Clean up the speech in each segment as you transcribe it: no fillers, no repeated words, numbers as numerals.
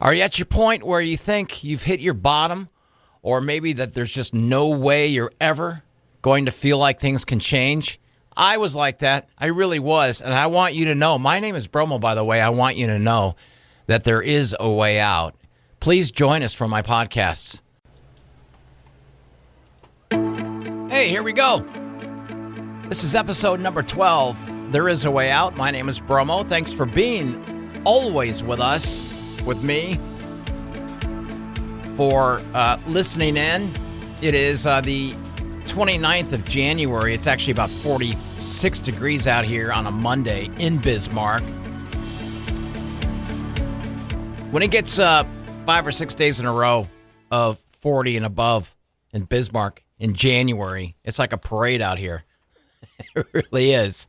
Are you at your point where you think you've hit your bottom, or maybe that there's just no way you're ever going to feel like things can change? I was like that. I really was. And I want you to know, my name is Bromo, by the way. I want you to know that there is a way out. Please join us for my podcasts. Hey, here we go. This is episode number 12. There is a way out. My name is Bromo. Thanks for being always with us, with me, for listening in. It is the 29th of January. It's actually about 46 degrees out here on a Monday in Bismarck. When it gets 5 or 6 days in a row of 40 and above in Bismarck in January, it's like a parade out here. It really is.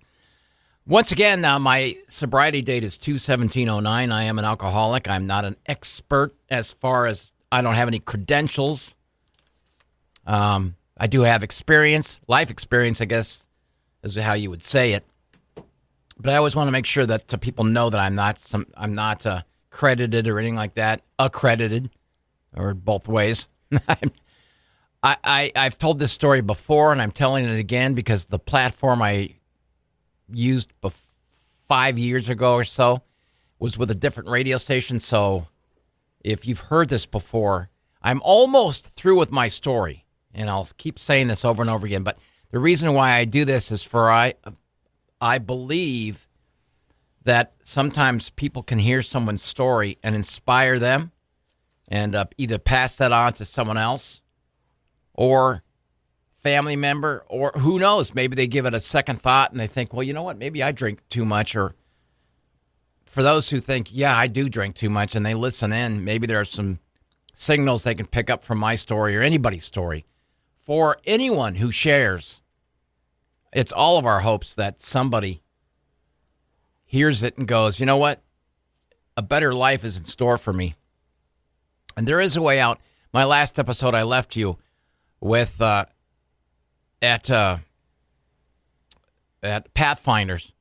Once again, my sobriety date is 2/17/09. I am an alcoholic. I'm not an expert as far as I don't have any credentials. I do have experience, life experience, I guess, is how you would say it. But I always want to make sure that people know that I'm not credited or anything like that. Accredited, or both ways. I've told this story before, and I'm telling it again because the platform I used 5 years ago or so was with a different radio station. So if you've heard this before, I'm almost through with my story, and I'll keep saying this over and over again. But the reason why I do this is I believe that sometimes people can hear someone's story and inspire them and either pass that on to someone else or family member, or who knows, maybe they give it a second thought and they think, well, you know what, maybe I drink too much. Or for those who think, yeah, I do drink too much, and they listen in, maybe there are some signals they can pick up from my story or anybody's story. For anyone who shares, it's all of our hopes that somebody hears it and goes, you know what, a better life is in store for me. And there is a way out. My last episode, I left you with at Pathfinders,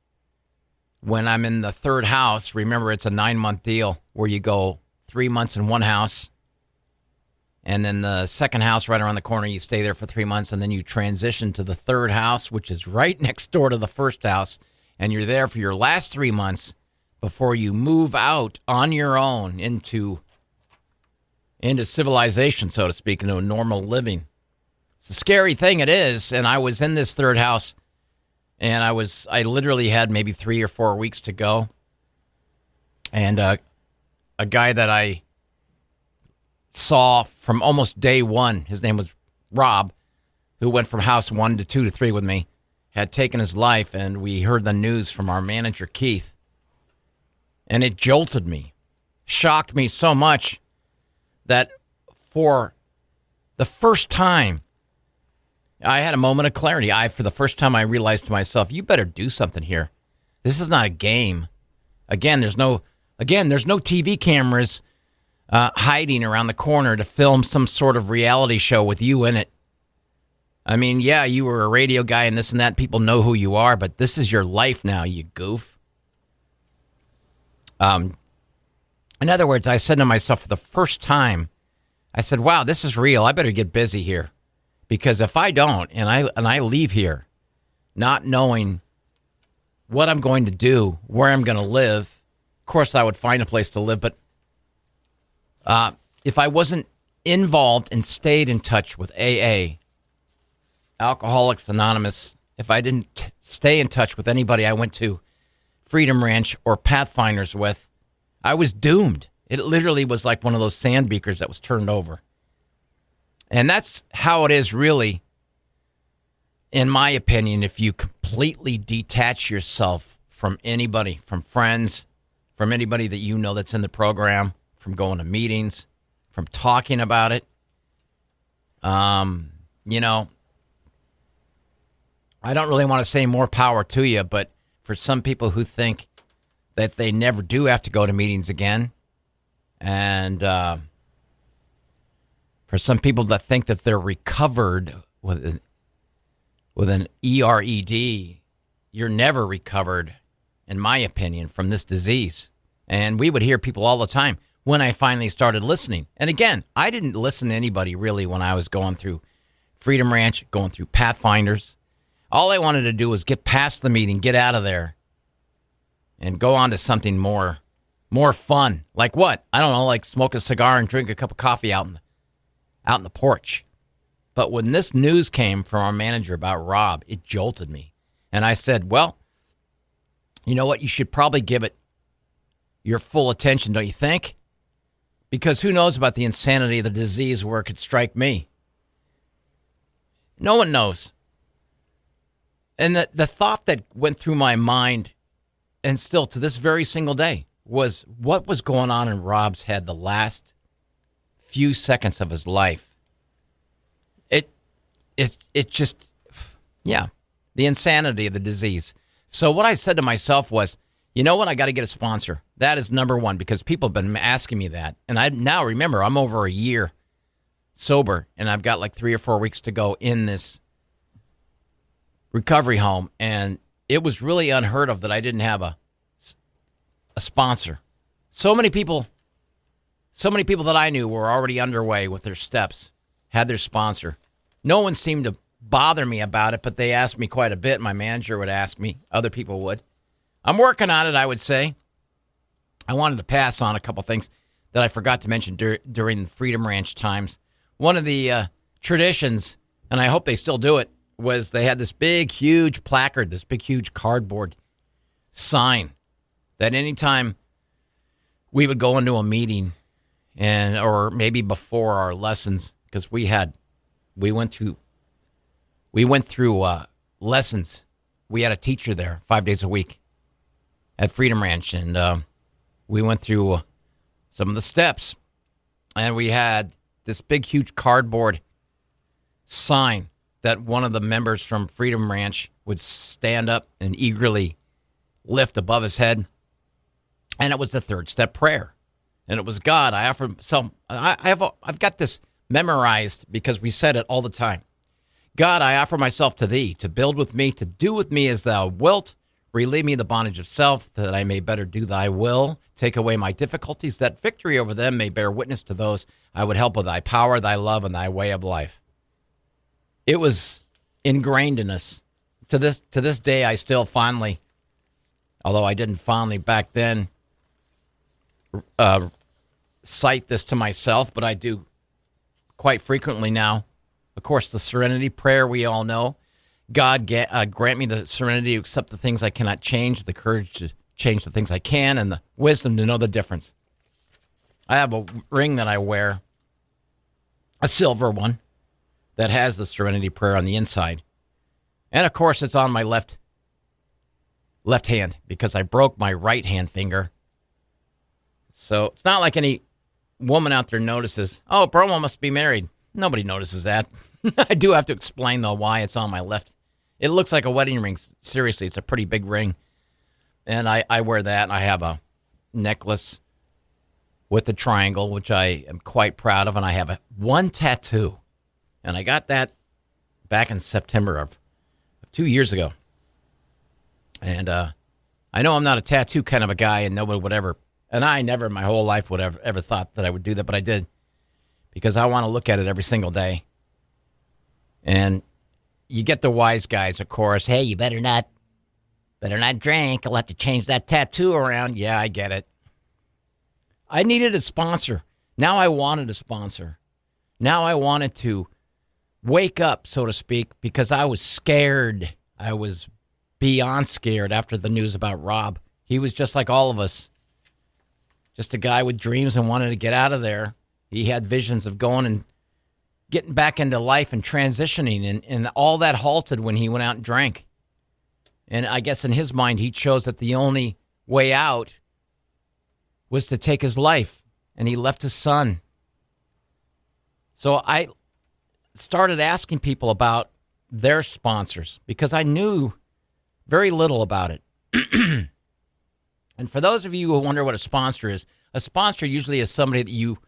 when I'm in the third house. Remember, it's a 9-month deal where you go 3 months in one house, and then the second house right around the corner, you stay there for 3 months, and then you transition to the third house, which is right next door to the first house, and you're there for your last 3 months before you move out on your own into civilization, so to speak, into a normal living. It's a scary thing, it is. And I was in this third house, and I literally had maybe 3 or 4 weeks to go. And a guy that I saw from almost day one, his name was Rob, who went from house 1 to 2 to 3 with me, had taken his life, and we heard the news from our manager, Keith. And it jolted me, shocked me so much that for the first time, I had a moment of clarity. For the first time, I realized to myself, you better do something here. This is not a game. Again, there's no TV cameras hiding around the corner to film some sort of reality show with you in it. I mean, yeah, you were a radio guy and this and that. People know who you are, but this is your life now, you goof. In other words, I said to myself for the first time, I said, wow, this is real. I better get busy here. Because if I don't, and I leave here not knowing what I'm going to do, where I'm going to live, of course I would find a place to live, but if I wasn't involved and stayed in touch with AA, Alcoholics Anonymous, if I didn't stay in touch with anybody I went to Freedom Ranch or Pathfinders with, I was doomed. It literally was like one of those sand beakers that was turned over. And that's how it is, really, in my opinion, if you completely detach yourself from anybody, from friends, from anybody that you know that's in the program, from going to meetings, from talking about it. You know, I don't really want to say more power to you, but for some people who think that they never do have to go to meetings again, and for some people that think that they're recovered with an ERED, you're never recovered, in my opinion, from this disease. And we would hear people all the time, when I finally started listening. And again, I didn't listen to anybody really when I was going through Freedom Ranch, going through Pathfinders. All I wanted to do was get past the meeting, get out of there, and go on to something more fun. Like what? I don't know, like smoke a cigar and drink a cup of coffee out in the porch. But when this news came from our manager about Rob, it jolted me. And I said, well, you know what? You should probably give it your full attention, don't you think? Because who knows about the insanity of the disease where it could strike me? No one knows. And the thought that went through my mind, and still to this very single day, was what was going on in Rob's head the last few seconds of his life. It just, yeah, the insanity of the disease. So what I said to myself was, you know what? I got to get a sponsor. That is number one, because people have been asking me that. And I now remember I'm over a year sober, and I've got like 3 or 4 weeks to go in this recovery home. And it was really unheard of that I didn't have a sponsor. So many people that I knew were already underway with their steps, had their sponsor. No one seemed to bother me about it, but they asked me quite a bit. My manager would ask me. Other people would. I'm working on it, I would say. I wanted to pass on a couple things that I forgot to mention during the Freedom Ranch times. One of the traditions, and I hope they still do it, was they had this big, huge placard, this big, huge cardboard sign that anytime we would go into a meeting, or maybe before our lessons, because we went through lessons. We had a teacher there 5 days a week at Freedom Ranch, and we went through some of the steps, and we had this big, huge cardboard sign that one of the members from Freedom Ranch would stand up and eagerly lift above his head, and it was the third step prayer, and it was, God, I offer. So I've got this memorized because we said it all the time. God, I offer myself to thee, to build with me, to do with me as thou wilt. Relieve me the bondage of self, that I may better do thy will. Take away my difficulties, that victory over them may bear witness to those I would help with thy power, thy love, and thy way of life. It was ingrained in us. To this day, I still fondly, although I didn't fondly back then, cite this to myself, but I do quite frequently now. Of course, the serenity prayer we all know. God, grant me the serenity to accept the things I cannot change, the courage to change the things I can, and the wisdom to know the difference. I have a ring that I wear, a silver one, that has the serenity prayer on the inside. And, of course, it's on my left hand because I broke my right hand finger. So it's not like any woman out there notices, oh, Bromo must be married. Nobody notices that. I do have to explain, though, why it's on my left. It looks like a wedding ring. Seriously, it's a pretty big ring. And I wear that, and I have a necklace with a triangle, which I am quite proud of, and I have one tattoo. And I got that back in September of 2 years ago. And I know I'm not a tattoo kind of a guy, and nobody would ever, and I never in my whole life would ever thought that I would do that, but I did. Because I want to look at it every single day. And you get the wise guys, of course. Hey, you better not drink. I'll have to change that tattoo around. Yeah, I get it. I needed a sponsor. Now I wanted a sponsor. Now I wanted to wake up, so to speak, because I was scared. I was beyond scared after the news about Rob. He was just like all of us. Just a guy with dreams and wanted to get out of there. He had visions of going and getting back into life and transitioning, and all that halted when he went out and drank. And I guess in his mind, he chose that the only way out was to take his life, and he left his son. So I started asking people about their sponsors because I knew very little about it. And for those of you who wonder what a sponsor usually is somebody that you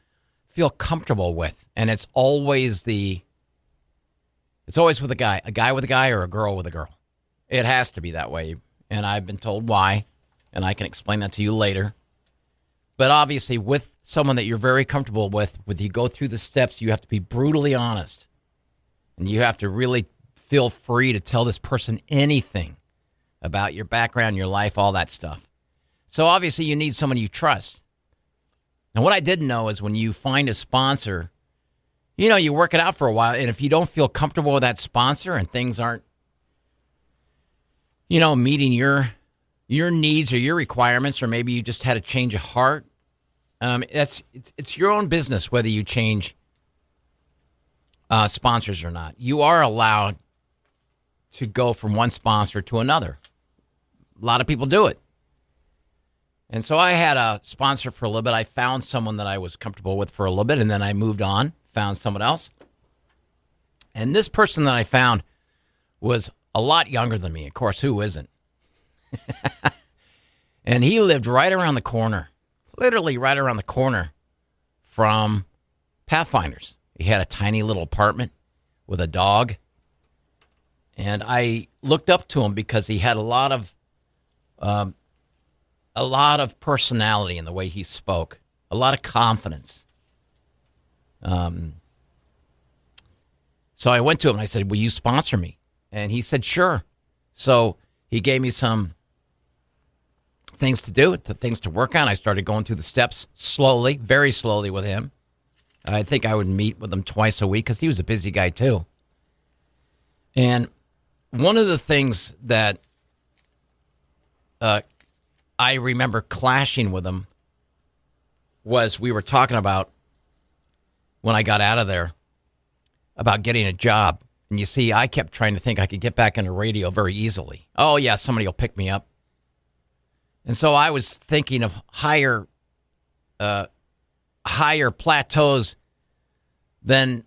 feel comfortable with, and it's always with a guy with a guy, or a girl with a girl. It has to be that way, and I've been told why, and I can explain that to you later. But obviously, with someone that you're very comfortable with you go through the steps, you have to be brutally honest. And you have to really feel free to tell this person anything about your background, your life, all that stuff. So obviously, you need someone you trust. And what I didn't know is when you find a sponsor, you work it out for a while. And if you don't feel comfortable with that sponsor and things aren't, meeting your needs or your requirements, or maybe you just had a change of heart, it's your own business whether you change sponsors or not. You are allowed to go from one sponsor to another. A lot of people do it. And so I had a sponsor for a little bit. I found someone that I was comfortable with for a little bit, and then I moved on, found someone else. And this person that I found was a lot younger than me. Of course, who isn't? And he lived right around the corner, literally right around the corner from Pathfinders. He had a tiny little apartment with a dog. And I looked up to him because he had a lot of personality in the way he spoke, a lot of confidence. So I went to him and I said, "Will you sponsor me?" And he said, "Sure." So he gave me some things to do, things to work on. I started going through the steps slowly, very slowly with him. I think I would meet with him twice a week because he was a busy guy too. And one of the things that I remember clashing with him was we were talking about, when I got out of there, about getting a job. And you see, I kept trying to think I could get back into radio very easily. Oh, yeah, somebody will pick me up. And so I was thinking of higher plateaus than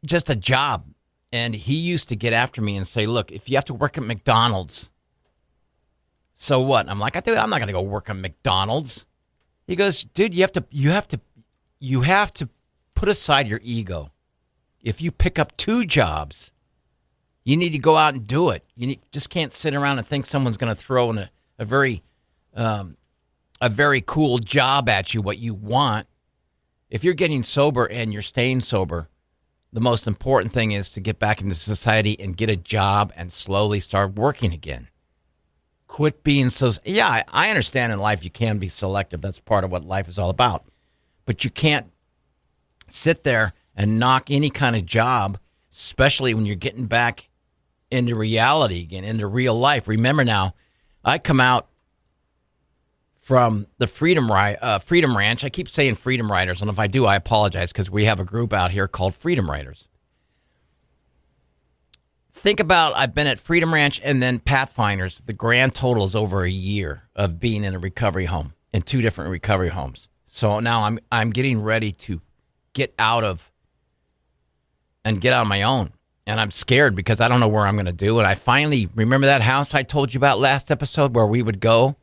just a job. And he used to get after me and say, "Look, if you have to work at McDonald's, so what?" And I'm like, "Dude, I'm not going to go work at McDonald's." He goes, "Dude, you have to put aside your ego. If you pick up 2 jobs, you need to go out and do it. Just can't sit around and think someone's going to throw in a very cool job at you, what you want. If you're getting sober and you're staying sober, the most important thing is to get back into society and get a job and slowly start working again. Quit being so..." Yeah, I understand in life you can be selective. That's part of what life is all about. But you can't sit there and knock any kind of job, especially when you're getting back into reality again, into real life. Remember now, I come out from the Freedom Ranch. I keep saying Freedom Riders, and if I do, I apologize, because we have a group out here called Freedom Riders. Think about, I've been at Freedom Ranch and then Pathfinders. The grand total is over a year of being in a recovery home, in 2 different recovery homes. So now I'm getting ready to get out on my own. And I'm scared because I don't know where I'm going to do. And I finally remember that house I told you about last episode where we would go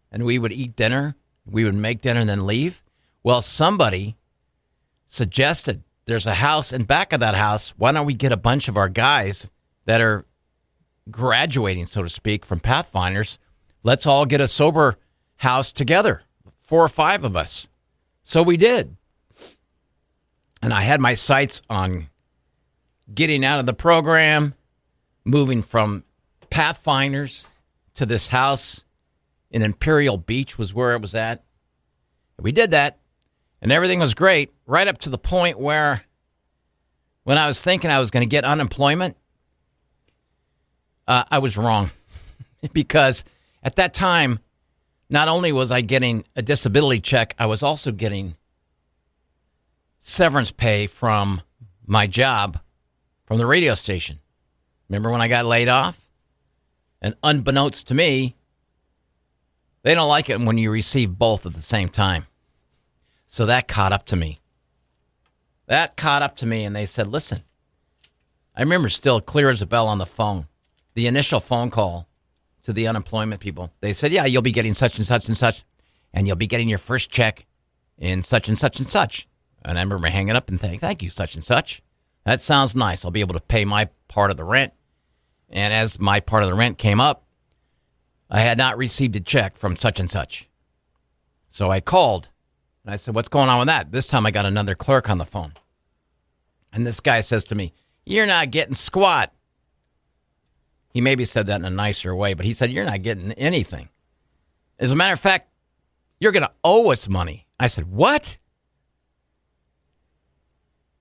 and we would eat dinner. We would make dinner and then leave. Well, somebody suggested there's a house in back of that house. Why don't we get a bunch of our guys that are graduating, so to speak, from Pathfinders? Let's all get a sober house together, 4 or 5 of us. So we did. And I had my sights on getting out of the program, moving from Pathfinders to this house in Imperial Beach was where it was at. We did that, and everything was great, right up to the point where when I was thinking I was going to get unemployment, I was wrong. Because at that time, not only was I getting a disability check, I was also getting severance pay from my job from the radio station. Remember when I got laid off? And unbeknownst to me, they don't like it when you receive both at the same time. So that caught up to me. And they said, "Listen," I remember still clear as a bell on the phone, the initial phone call to the unemployment people. They said, "Yeah, you'll be getting such and such and such, and you'll be getting your first check in such and such and such." And I remember hanging up and saying, "Thank you, such and such. That sounds nice. I'll be able to pay my part of the rent." And as my part of the rent came up, I had not received a check from such and such. So I called, and I said, what's going on with that? This time I got another clerk on the phone. And this guy says to me, you're not getting squat. He maybe said that in a nicer way, but he said, you're not getting anything. As a matter of fact, you're going to owe us money. I said, what?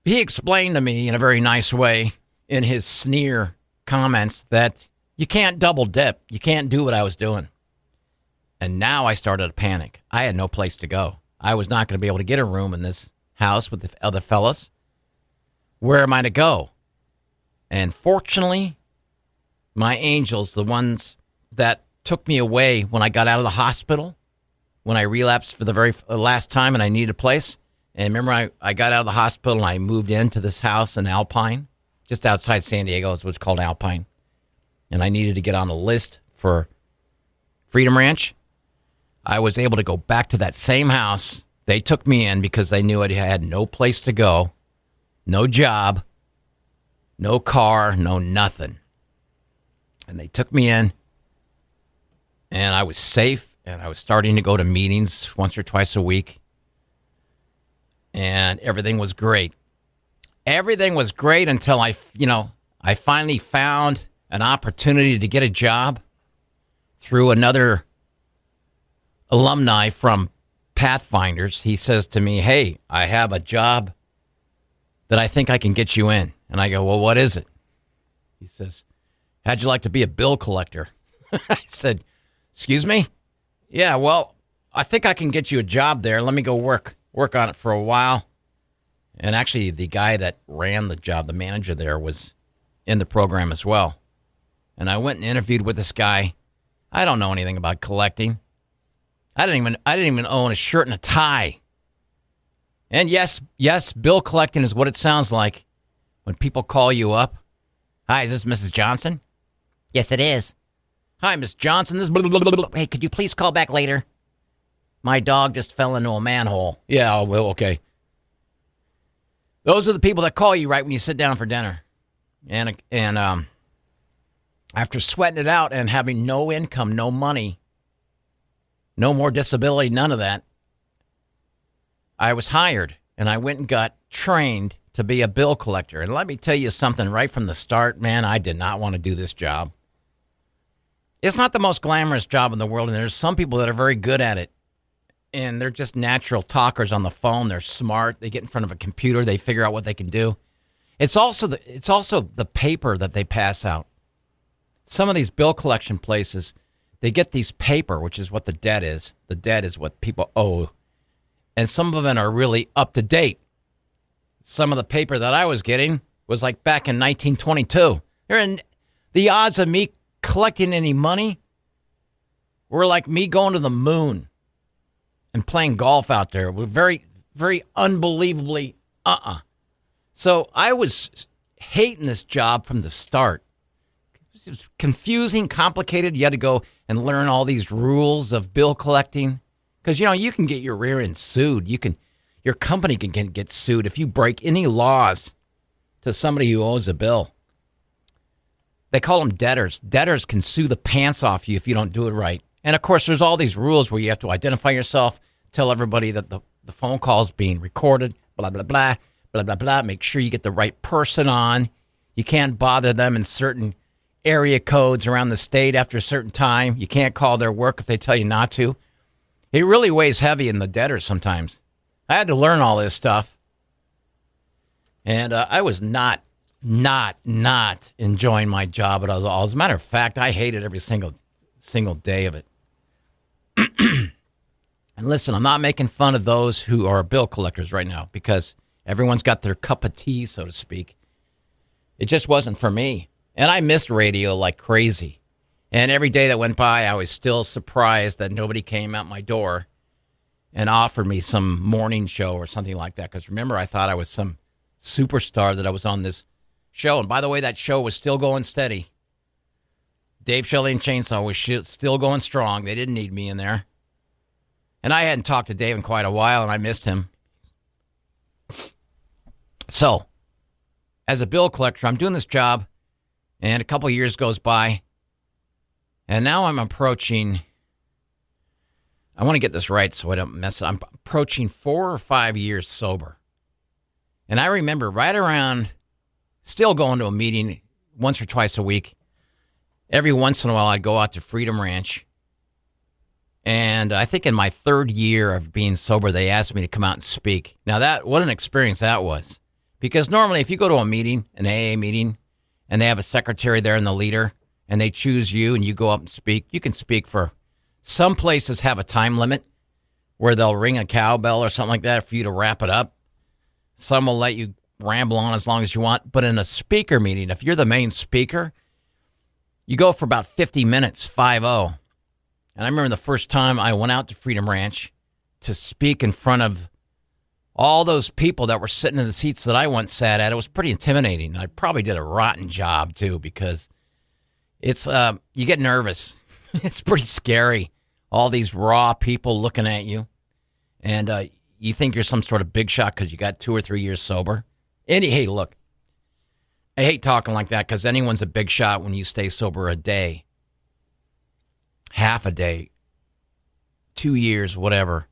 He explained to me in a very nice way in his sneer comments that you can't double dip. You can't do what I was doing. And now I started to panic. I had no place to go. I was not going to be able to get a room in this house with the other fellas. Where am I to go? And fortunately, my angels, the ones that took me away when I got out of the hospital, when I relapsed for the very last time and I needed a place. And remember, I got out of the hospital and I moved into this house in Alpine, just outside San Diego, is what's called Alpine. And I needed to get on a list for Freedom Ranch. I was able to go back to that same house. They took me in because they knew I had no place to go, no job, no car, no nothing. And they took me in, and I was safe, and I was starting to go to meetings once or twice a week, and everything was great. Everything was great until I finally found an opportunity to get a job through another alumni from Pathfinders. He says to me, hey, I have a job that I think I can get you in. And I go, well, what is it? He says, how'd you like to be a bill collector? I said, excuse me? Yeah, well, I think I can get you a job there. Let me go work on it for a while. And actually, the guy that ran the job, the manager there, was in the program as well. And I went and interviewed with this guy. I don't know anything about collecting. I didn't even own a shirt and a tie. And yes, bill collecting is what it sounds like when people call you up. Hi, is this Mrs. Johnson? Yes, it is. Hi, Miss Johnson. This. Blah, blah, blah, blah. Hey, could you please call back later? My dog just fell into a manhole. Yeah, well, okay. Those are the people that call you right when you sit down for dinner. And after sweating it out and having no income, no money, no more disability, none of that, I was hired, and I went and got trained to be a bill collector. And let me tell you something right from the start, man, I did not want to do this job. It's not the most glamorous job in the world, and there's some people that are very good at it. And they're just natural talkers on the phone. They're smart. They get in front of a computer. They figure out what they can do. It's also the paper that they pass out. Some of these bill collection places, they get these paper, which is what the debt is. The debt is what people owe. And some of them are really up to date. Some of the paper that I was getting was like back in 1922. The odds of me collecting any money were like me going to the moon and playing golf out there. Were very, very unbelievably So I was hating this job from the start. It was confusing, complicated. You had to go and learn all these rules of bill collecting. Because, you can get your rear end sued. Your company can get sued if you break any laws to somebody who owes a bill. They call them debtors. Debtors can sue the pants off you if you don't do it right. And, of course, there's all these rules where you have to identify yourself, tell everybody that the phone call is being recorded, blah, blah, blah, blah, blah, blah. Make sure you get the right person on. You can't bother them in certain area codes around the state after a certain time. You can't call their work if they tell you not to. It really weighs heavy in the debtors sometimes. I had to learn all this stuff. And I was not enjoying my job at all. As a matter of fact, I hated every single day of it. And listen, I'm not making fun of those who are bill collectors right now because everyone's got their cup of tea, so to speak. It just wasn't for me. And I missed radio like crazy. And every day that went by, I was still surprised that nobody came out my door and offered me some morning show or something like that. Because remember, I thought I was some superstar that I was on this show. And by the way, that show was still going steady. Dave Shelley and Chainsaw was still going strong. They didn't need me in there. And I hadn't talked to Dave in quite a while, and I missed him. So, as a bill collector, I'm doing this job, and a couple of years goes by, and now I'm approaching I want to get this right so I don't mess it. I'm approaching 4 or 5 years sober. And I remember right around, still going to a meeting once or twice a week. Every once in a while, I'd go out to Freedom Ranch. And I think in my 3rd year of being sober, they asked me to come out and speak. Now, what an experience that was. Because normally, if you go to a meeting, an AA meeting, and they have a secretary there and the leader, and they choose you and you go up and speak, you can speak for, some places have a time limit where they'll ring a cowbell or something like that for you to wrap it up. Some will let you ramble on as long as you want. But in a speaker meeting, if you're the main speaker, you go for about 50 minutes, 5-0. And I remember the first time I went out to Freedom Ranch to speak in front of all those people that were sitting in the seats that I once sat at. It was pretty intimidating. I probably did a rotten job, too, because it's you get nervous. It's pretty scary. All these raw people looking at you. And you think you're some sort of big shot because you got 2 or 3 years sober. And hey, look, I hate talking like that because anyone's a big shot when you stay sober a day. Half a day, 2 years, whatever.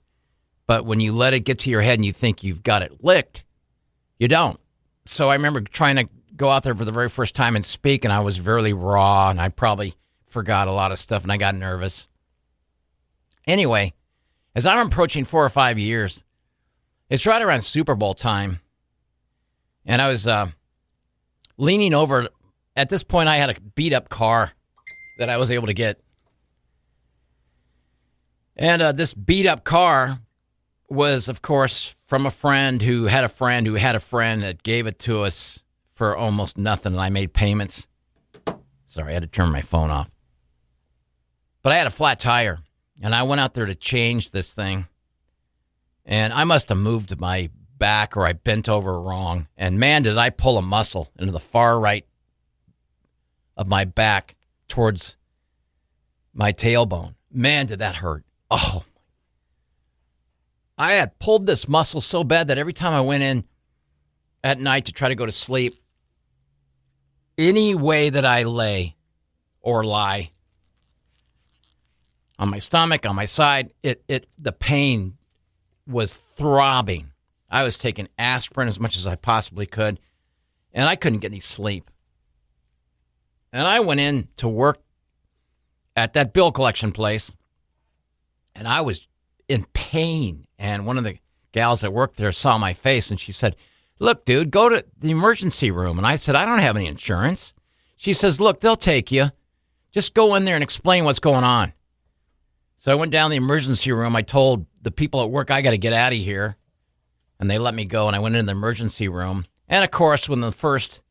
But when you let it get to your head and you think you've got it licked, you don't. So I remember trying to go out there for the very first time and speak, and I was really raw, and I probably forgot a lot of stuff, and I got nervous. Anyway, as I'm approaching 4 or 5 years, it's right around Super Bowl time, and I was leaning over. At this point, I had a beat-up car that I was able to get. And this beat-up car was, of course, from a friend who had a friend who had a friend that gave it to us for almost nothing, and I made payments. Sorry, I had to turn my phone off. But I had a flat tire, and I went out there to change this thing, and I must have moved my back or I bent over wrong, and man, did I pull a muscle into the far right of my back towards my tailbone. Man, did that hurt. Oh, I had pulled this muscle so bad that every time I went in at night to try to go to sleep, any way that I lay or lie, on my stomach, on my side, the pain was throbbing. I was taking aspirin as much as I possibly could, and I couldn't get any sleep. And I went in to work at that bill collection place, and I was in pain. And one of the gals that worked there saw my face, and she said, "Look, dude, go to the emergency room." And I said, "I don't have any insurance." She says, "Look, they'll take you. Just go in there and explain what's going on." So I went down the emergency room. I told the people at work, "I got to get out of here." And they let me go, and I went into the emergency room. And, of course, when the first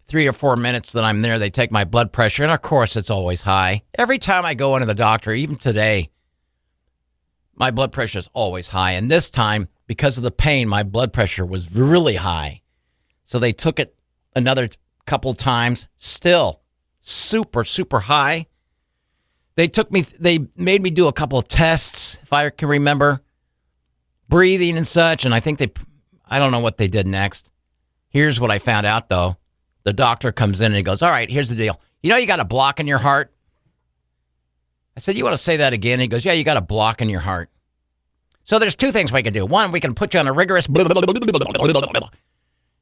3 or 4 minutes that I'm there, they take my blood pressure, and, of course, it's always high. Every time I go into the doctor, even today, my blood pressure is always high. And this time, because of the pain, my blood pressure was really high. So they took it another couple times, still super, super high. They made me do a couple of tests, if I can remember, breathing and such. And I don't know what they did next. Here's what I found out, though. The doctor comes in and he goes, "All right, here's the deal. You know you got a block in your heart?" I said, "You want to say that again?" He goes, "Yeah, you got a block in your heart. So there's 2 things we can do. One, we can put you on a rigorous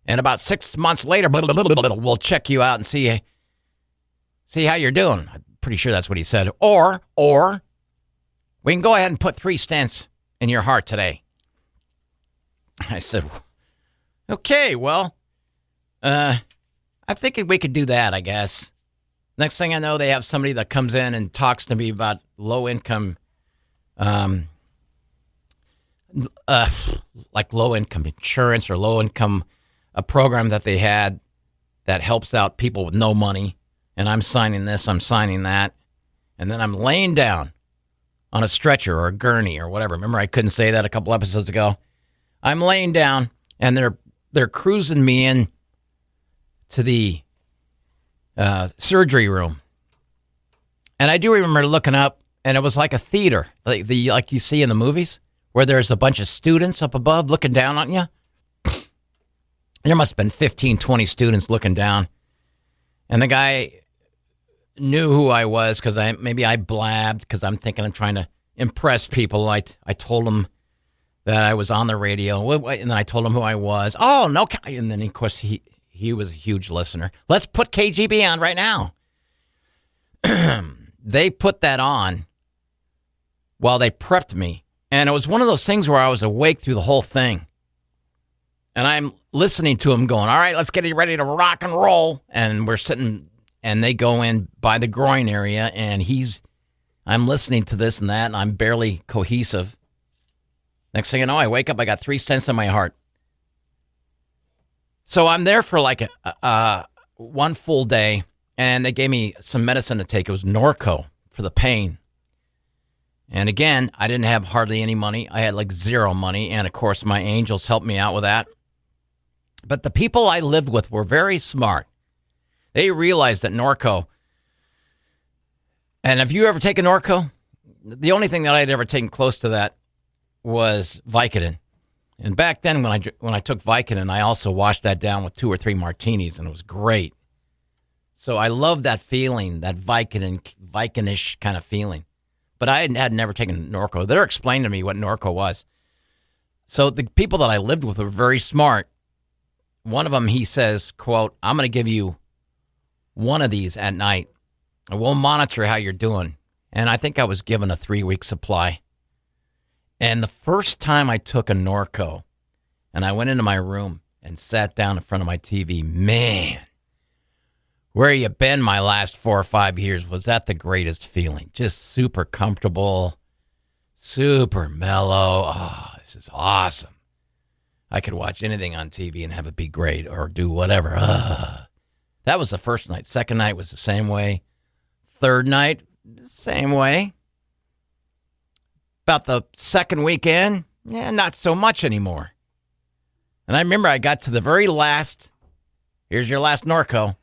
and about 6 months later, we'll check you out and see how you're doing." I'm pretty sure that's what he said. Or we can go ahead and put 3 stents in your heart today. I said, "Okay, well, I think we could do that, I guess." Next thing I know, they have somebody that comes in and talks to me about low-income, like low-income insurance or low-income, a program that they had that helps out people with no money. And I'm signing this, I'm signing that. And then I'm laying down on a stretcher or a gurney or whatever. Remember, I couldn't say that a couple episodes ago. I'm laying down, and they're cruising me in to the surgery room. And I do remember looking up, and it was like a theater, like you see in the movies, where there's a bunch of students up above looking down on you. There must have been 15, 20 students looking down. And the guy knew who I was because maybe I blabbed because I'm thinking I'm trying to impress people. I told them that I was on the radio, and then I told him who I was. Oh, no. And then, of course, he was a huge listener. Let's put KGB on right now. They put that on while they prepped me. And it was one of those things where I was awake through the whole thing. And I'm listening to him going, all right, let's get ready to rock and roll. And we're sitting, and they go in by the groin area, and I'm listening to this and that, and I'm barely cohesive. Next thing you know, I wake up, I got 3 stents in my heart. So I'm there for like one full day, and they gave me some medicine to take. It was Norco for the pain. And again, I didn't have hardly any money. I had like zero money, and of course, my angels helped me out with that. But the people I lived with were very smart. They realized that Norco, and have you ever taken Norco? The only thing that I'd ever taken close to that was Vicodin. And back then, when I took Vicodin, I also washed that down with 2 or 3 martinis, and it was great. So I love that feeling, that Vicodin-ish kind of feeling. But I had never taken Norco. They're explaining to me what Norco was. So the people that I lived with were very smart. One of them, he says, quote, I'm going to give you one of these at night, and we'll monitor how you're doing. And I think I was given a 3-week supply. And the first time I took a Norco, and I went into my room and sat down in front of my TV, man, where you been my last 4 or 5 years? Was that the greatest feeling? Just super comfortable, super mellow. Oh, this is awesome. I could watch anything on TV and have it be great or do whatever. That was the first night. Second night was the same way. Third night, same way. About the second weekend, not so much anymore. And I remember I got to the very last, here's your last Norco.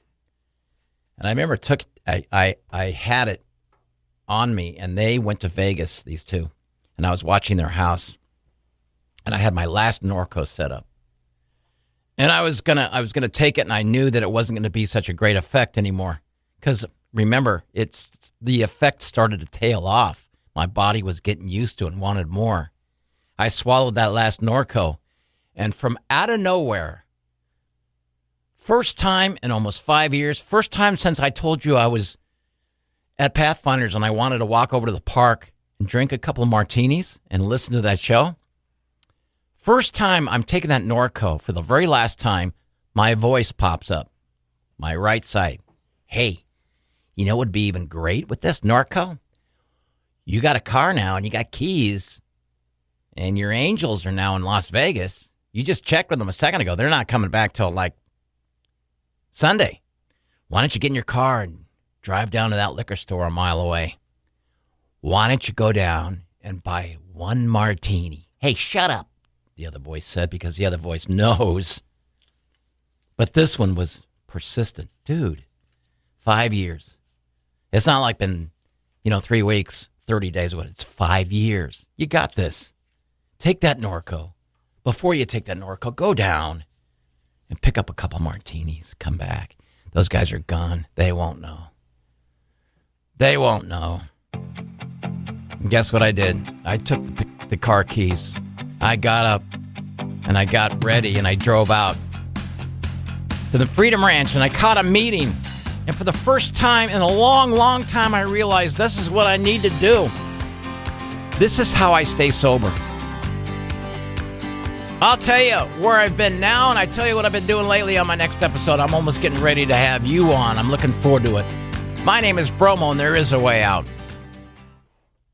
And I remember I had it on me, and they went to Vegas, these two, and I was watching their house, and I had my last Norco set up. And I was gonna take it, and I knew that it wasn't going to be such a great effect anymore. Because remember, the effect started to tail off. My body was getting used to it and wanted more. I swallowed that last Norco, and from out of nowhere, first time in almost 5 years, first time since I told you I was at Pathfinders and I wanted to walk over to the park and drink a couple of martinis and listen to that show. First time I'm taking that Norco for the very last time, my voice pops up, my right side. Hey, you know what would be even great with this Norco? You got a car now and you got keys and your angels are now in Las Vegas. You just checked with them a second ago. They're not coming back till like Sunday. Why don't you get in your car and drive down to that liquor store a mile away? Why don't you go down and buy 1 martini? Hey, shut up, the other voice said, because the other voice knows. But this one was persistent. Dude, 5 years. It's not like been, 3 weeks, 30 days. What? It's 5 years. You got this. Take that Norco. Before you take that Norco, go down and pick up a couple martinis. Come back. Those guys are gone. They won't know. They won't know. And guess what I did? I took the car keys. I got up and I got ready and I drove out to the Freedom Ranch and I caught a meeting. And for the first time in a long, long time, I realized this is what I need to do. This is how I stay sober. I'll tell you where I've been now, and I tell you what I've been doing lately on my next episode. I'm almost getting ready to have you on. I'm looking forward to it. My name is Bromo, and there is a way out.